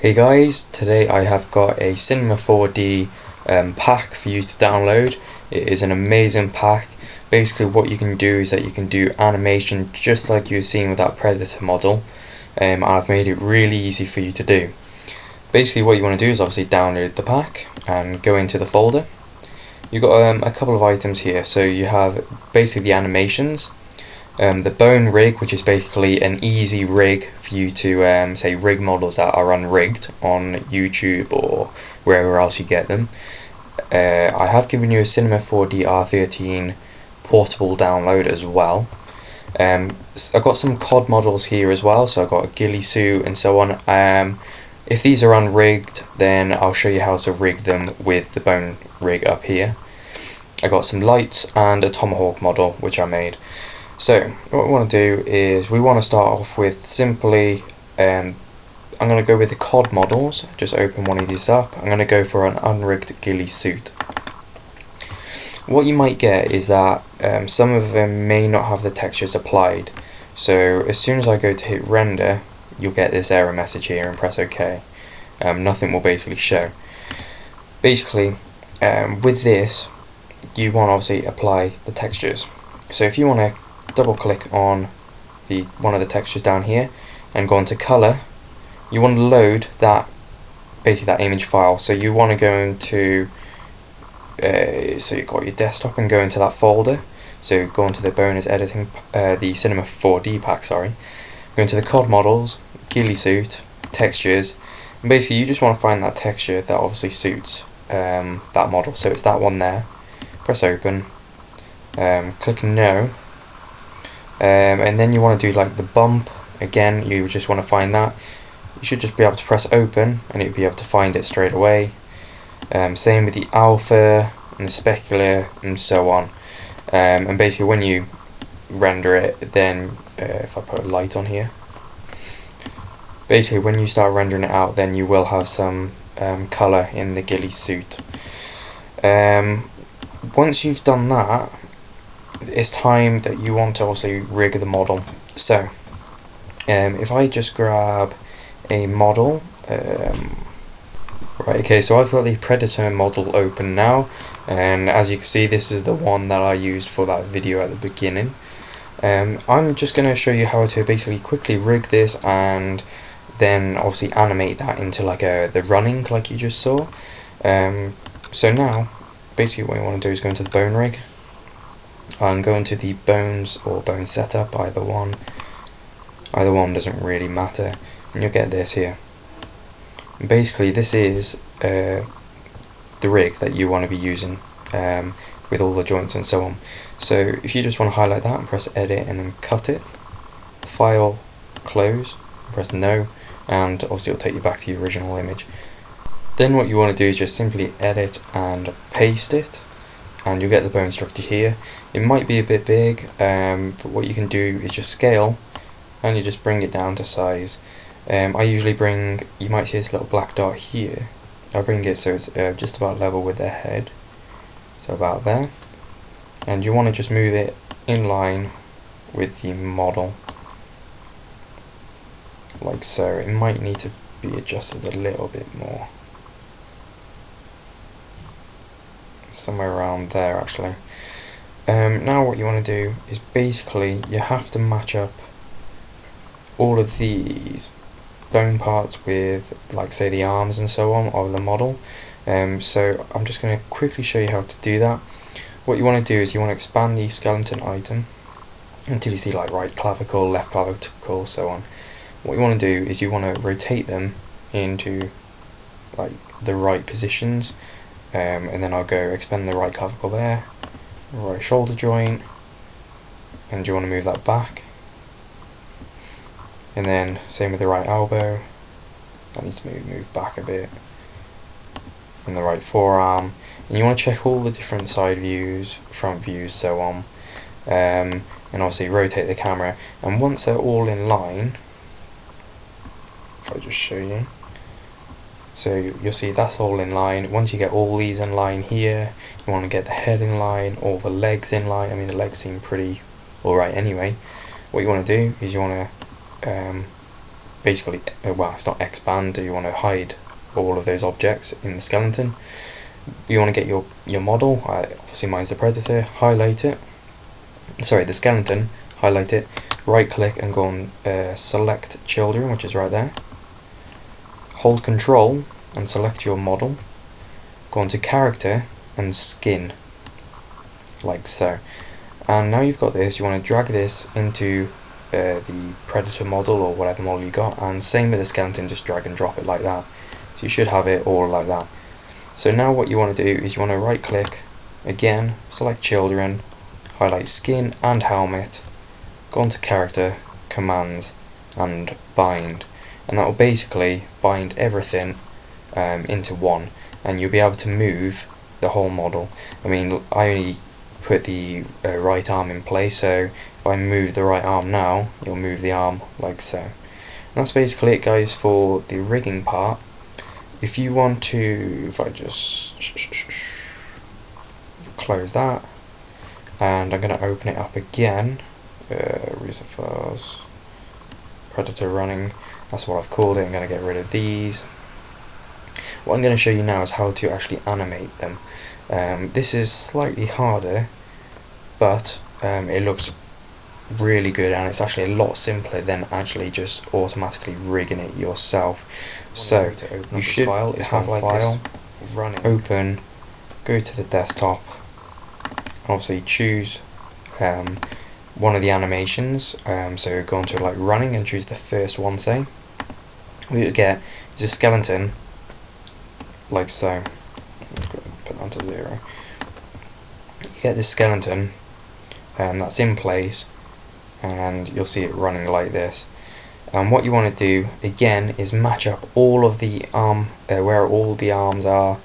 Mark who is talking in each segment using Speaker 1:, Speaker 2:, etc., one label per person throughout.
Speaker 1: Hey guys, today I have got a Cinema 4D pack for you to download. It is an amazing pack. Basically what you can do is that you can do animation just like you've seen with that Predator model, and I've made it really easy for you to do. Basically what you want to do is obviously download the pack and go into the folder. You've got a couple of items here. So you have basically the animations, the bone rig, which is basically an easy rig for you to say rig models that are unrigged on YouTube or wherever else you get them. I have given you a Cinema 4D R13 portable download as well. I've got some COD models here as well, so I've got a ghillie suit and so on. If these are unrigged, then I'll show you how to rig them with the bone rig up here. I got some lights and a Tomahawk model which I made. So what we want to do is we want to start off with simply, I'm going to go with the COD models. Just open one of these up. I'm going to go for an unrigged ghillie suit. What you might get is that some of them may not have the textures applied. So as soon as I go to hit render, you'll get this error message here and press OK. Nothing will basically show. Basically, with this, you want to obviously apply the textures. So if you want to double click on one of the textures down here and go into color, you want to load that, basically that image file. So you want to go into so you've got your desktop and go into that folder. So go into the bonus editing, the Cinema 4D pack, sorry. Go into the COD models, ghillie suit, textures, and basically you just want to find that texture that obviously suits that model. So it's that one there. Press open, click no, and then you want to do like the bump. Again, you just want to find that. You should just be able to press open and you'll be able to find it straight away. Same with the alpha and the specular and so on. And basically when you render it, then if I put a light on here, basically when you start rendering it out, then you will have some colour in the ghillie suit. Once you've done that, it's time that you want to also rig the model. So if I just grab a model, right, okay, so I've got the Predator model open now, and as you can see, this is the one that I used for that video at the beginning. I'm just going to show you how to basically quickly rig this and then obviously animate that into like the running like you just saw. So now basically what you want to do is go into the bone rig and go into the bones or bone setup, either one doesn't really matter, and you'll get this here. And basically this is the rig that you want to be using with all the joints and so on. So if you just want to highlight that and press edit and then cut it, file, close, press no, and obviously it'll take you back to your original image. Then what you want to do is just simply edit and paste it, and you'll get the bone structure here. It might be a bit big, but what you can do is just scale and you just bring it down to size. I usually bring, you might see this little black dot here, I bring it so it's just about level with the head, so about there, and you want to just move it in line with the model like so. It might need to be adjusted a little bit more, somewhere around there actually. Now what you want to do is basically you have to match up all of these bone parts with, like, say the arms and so on of the model. So I'm just going to quickly show you how to do that. What you want to do is you want to expand the skeleton item until you see like right clavicle, left clavicle, so on. What you want to do is you want to rotate them into like the right positions, and then I'll go expand the right clavicle there, right shoulder joint, and you want to move that back, and then same with the right elbow, that needs to move back a bit, and the right forearm, and you want to check all the different side views, front views, so on, and obviously rotate the camera, and once they're all in line, if I just show you, so you'll see that's all in line. Once you get all these in line here, you want to get the head in line, all the legs in line. I mean the legs seem pretty alright anyway. What you want to do is you want to basically, well, it's not expand, you want to hide all of those objects in the skeleton. You want to get your model, obviously mine's the predator, highlight it, sorry, the skeleton, highlight it, right click and go on select children, which is right there. Hold control and select your model, go on to character and skin, like so. And now you've got this, you want to drag this into the predator model or whatever model you got, and same with the skeleton, just drag and drop it like that. So you should have it all like that. So now what you want to do is you want to right click, again, select children, highlight skin and helmet, go on to character, commands and bind, and that will basically bind everything into one, and you'll be able to move the whole model. I mean, I only put the right arm in place, so if I move the right arm now, you'll move the arm like so. And that's basically it, guys, for the rigging part. If you want to, if I just close that, and I'm going to open it up again, reset files, predator running, that's what I've called it. I'm going to get rid of these. What I'm going to show you now is how to actually animate them. This is slightly harder, but it looks really good, and it's actually a lot simpler than actually just automatically rigging it yourself. So you should have like file, running, open, go to the desktop, obviously choose one of the animations, so go into like running and choose the first one, say. What you get is a skeleton like so. Let's go put that to 0. You get this skeleton that's in place, and you'll see it running like this. And what you want to do again is match up all of the arm, where all the arms are,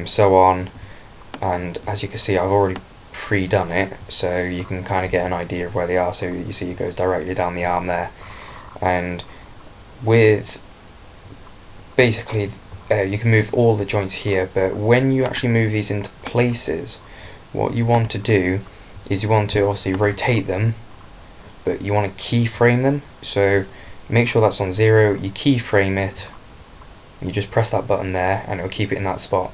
Speaker 1: so on. And as you can see, I've already pre-done it, so you can kind of get an idea of where they are. So you see it goes directly down the arm there, and with basically you can move all the joints here, but when you actually move these into places, what you want to do is you want to obviously rotate them, but you want to keyframe them. So make sure that's on 0, you keyframe it, you just press that button there and it'll keep it in that spot.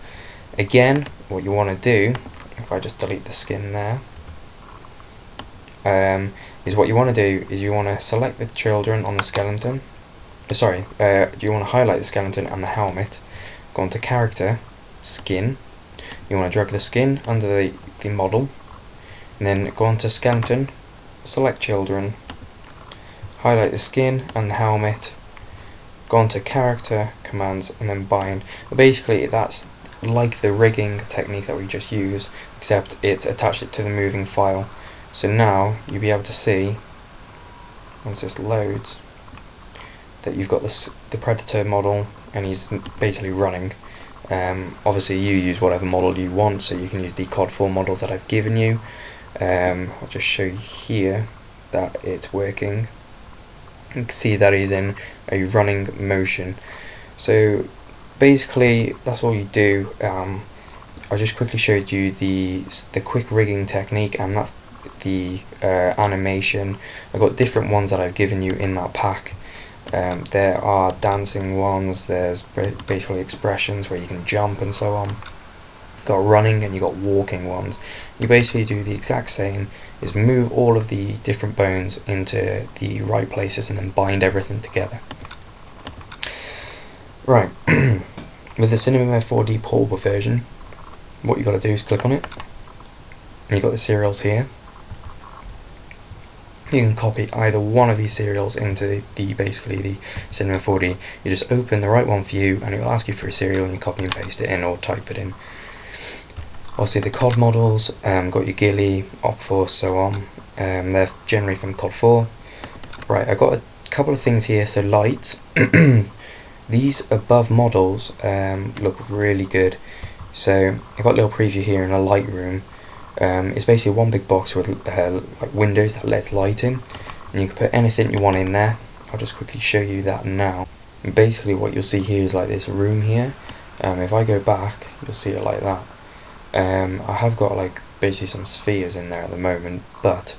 Speaker 1: Again, what you want to do, if I just delete the skin there, is what you want to do is you want to select the children on the skeleton, you want to highlight the skeleton and the helmet, go on to character, skin, you want to drag the skin under the model, and then go on to skeleton, select children, highlight the skin and the helmet, go on to character, commands, and then bind. But basically that's like the rigging technique that we just used, except it's attached it to the moving file. So now you'll be able to see, once this loads, that you've got the predator model and he's basically running. Obviously you use whatever model you want, so you can use the COD 4 models that I've given you. I'll just show you here that it's working. You can see that he's in a running motion. So basically that's all you do. I just quickly showed you the quick rigging technique, and that's the animation. I've got different ones that I've given you in that pack. There are dancing ones, there's basically expressions where you can jump and so on. You've got running and you've got walking ones. You basically do the exact same, is move all of the different bones into the right places and then bind everything together. Right, with the Cinema 4D portable version, what you got to do is click on it, and you've got the serials here. You can copy either one of these serials into basically the Cinema 4D. You just open the right one for you, and it will ask you for a serial, and you copy and paste it in or type it in. Obviously the COD models, got your Ghillie, Opforce, so on. They're generally from COD 4. Right, I've got a couple of things here. So light, these above models look really good. So I've got a little preview here in a light room. It's basically one big box with like windows that lets light in, and you can put anything you want in there. I'll just quickly show you that now. And basically what you'll see here is like this room here. If I go back, you'll see it like that. I have got like basically some spheres in there at the moment, but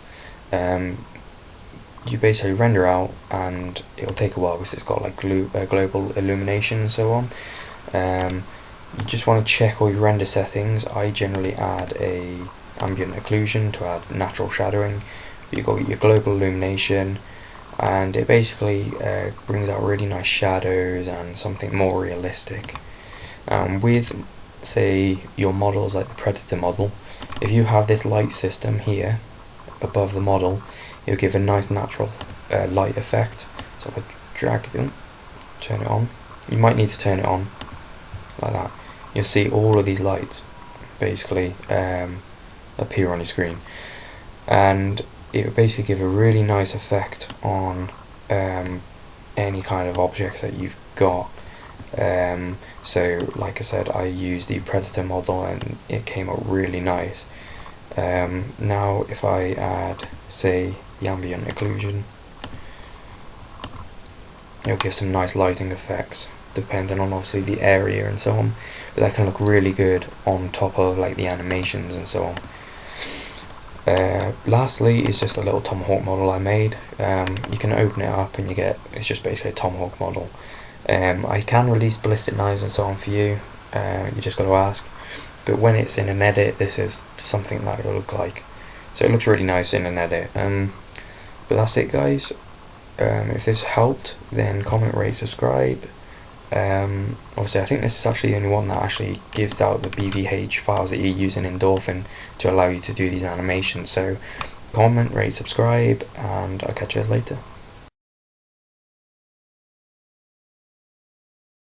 Speaker 1: you basically render out, and it'll take a while because it's got like global illumination and so on. You just want to check all your render settings. I generally add a ambient occlusion to add natural shadowing. You've got your global illumination, and it basically brings out really nice shadows and something more realistic. With, say, your models like the Predator model, if you have this light system here above the model, it'll give a nice natural light effect. So if I drag them, turn it on, you might need to turn it on like that. You'll see all of these lights basically appear on your screen, and it will basically give a really nice effect on any kind of objects that you've got. So like I said, I used the Predator model and it came out really nice. Now if I add, say, the ambient occlusion, it'll give some nice lighting effects depending on obviously the area and so on, but that can look really good on top of like the animations and so on. Lastly is just a little Tomahawk model I made. You can open it up and it's just basically a Tomahawk model. I can release ballistic knives and so on for you, you just got to ask, but when it's in an edit, this is something that it will look like. So it looks really nice in an edit. But that's it, guys. If this helped, then comment, rate, subscribe. Obviously I think this is actually the only one that actually gives out the BVH files that you use in Endorphin to allow you to do these animations. So comment, rate, subscribe, and I'll catch you guys later.